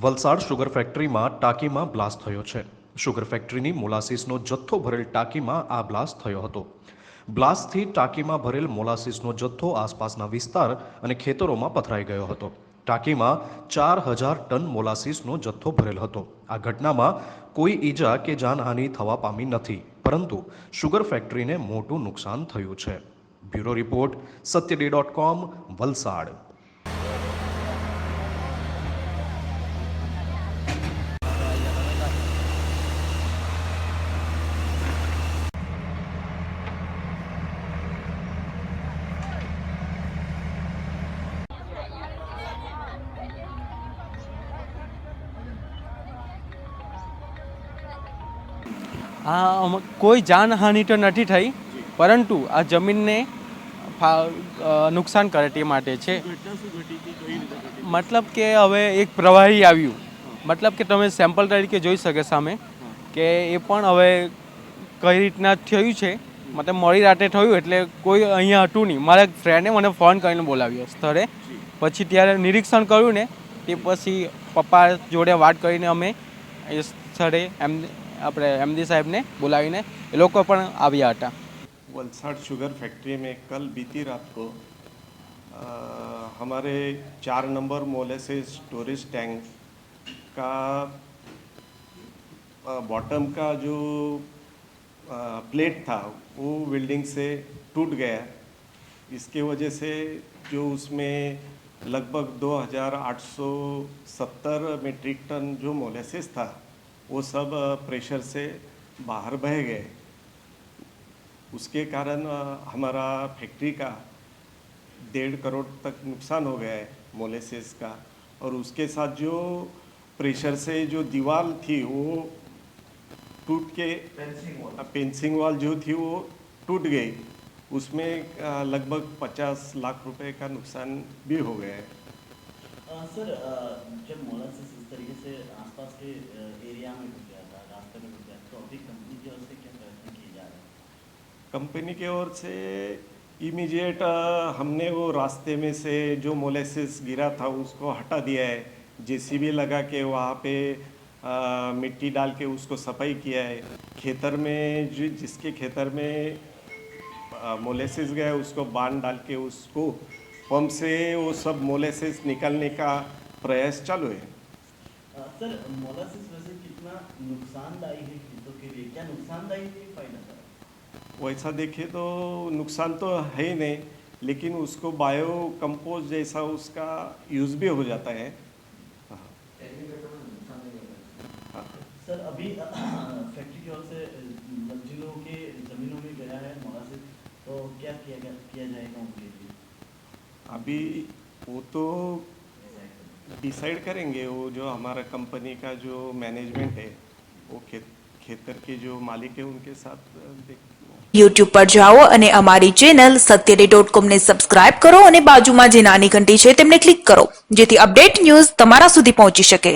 Valsad sugar ફેક્ટરીમાં ટાંકીમાં blast થયો છે। શુગર ફેક્ટરીની મોલાસીસનો જથ્થો ભરેલ ટાંકીમાં આ બ્લાસ્ટ થયો હતો। બ્લાસ્ટથી ટાંકીમાં ભરેલ મોલાસીસનો જથ્થો આસપાસના વિસ્તાર અને ખેતરોમાં પથરાઈ ગયો હતો। ટાંકીમાં 4000 ટન મોલાસીસનો જથ્થો ભરેલ હતો। આ ઘટનામાં કોઈ ઈજા કે જાનહાનિ થવા પામી નથી, પરંતુ શુગર ફેક્ટરીને મોટું નુકસાન થયું છે। બ્યુરો રિપોર્ટ સત્યડે.com, વલસાડ। કોઈ જાનહાનિ તો નથી થઈ, પરંતુ આ જમીનને નુકસાન કરે તે માટે છે। મતલબ કે હવે એક પ્રવાહી આવ્યું, મતલબ કે તમે સેમ્પલ તરીકે જોઈ શકે સામે કે એ પણ હવે કઈ રીતના થયું છે। મતલબ મોડી રાતે થયું એટલે કોઈ અહીંયા હતું નહીં। મારા ફ્રેન્ડે મને ફોન કરીને બોલાવ્યો સ્થળે, પછી ત્યારે નિરીક્ષણ કર્યું ને તે પછી પપ્પા જોડે વાત કરીને અમે એ સ્થળે આપણે એમડી સાહેબને बुलावीने ये लोग पण आव्या हता। वलसाड़ शुगर फैक्ट्री में कल बीती रात को हमारे 4 नंबर मोलेसेस स्टोरेज टैंक का बॉटम का जो प्लेट था वो वेल्डिंग से टूट गया। इसके वजह से जो उसमें लगभग 2870 मीट्रिक टन जो मोलेसेस था वो सब प्रेशर से बाहर बह गए। उसके कारण हमारा फैक्ट्री का 1.5 करोड़ तक नुकसान हो गया है मोलेसेस का। और उसके साथ जो प्रेशर से जो दीवार थी वो टूट के फेंसिंग वॉल जो थी वो टूट गई। उसमें लगभग 50 लाख रुपए का नुकसान भी हो गया है। सर, जब मोलासेस इस तरीके से आसपास के एरिया में घुस गया था, रास्ते में घुस गया, तो अभी कंपनी की ओर से क्या प्रयत्न किए जा रहे हैं? कंपनी की ओर से इमीडिएट हमने वो रास्ते में से जो मोलेसेस गिरा था उसको हटा दिया है। जेसीबी लगा के वहाँ पे मिट्टी डाल के उसको सफाई किया है। खेतर में जिसके खेतर में मोलेसेस गया उसको बांध डाल के उसको पंप से वो सब मोलेसेस निकालने का प्रयास चालू है। सर, मोलासेस वैसे कितना नुकसानदायी है खेतों के लिए? क्या नुकसानदायी है फायदा सर? वैसा देखें तो नुकसान तो है ही नहीं, लेकिन उसको बायो कंपोस्ट जैसा उसका यूज़ भी हो जाता है। सर, अभी फैक्ट्री की ओर से मंजिलों के ज़मीनों में गया है मोलासेस, तो क्या किया जाएगा उनके लिए? अभी वो तो डिसाइड करेंगे। वो जो हमारा कंपनी का जो मैनेजमेंट है वो खेतर के जो मालिक है उनके साथ YouTube पर जाओ અને અમારી ચેનલ સત્યડે.com ને સબસ્ક્રાઇબ કરો અને બાજુમાં જે નાની ઘંટી છે તેમને ક્લિક કરો, જેથી અપડેટ ન્યૂઝ તમારા સુધી પહોંચી શકે।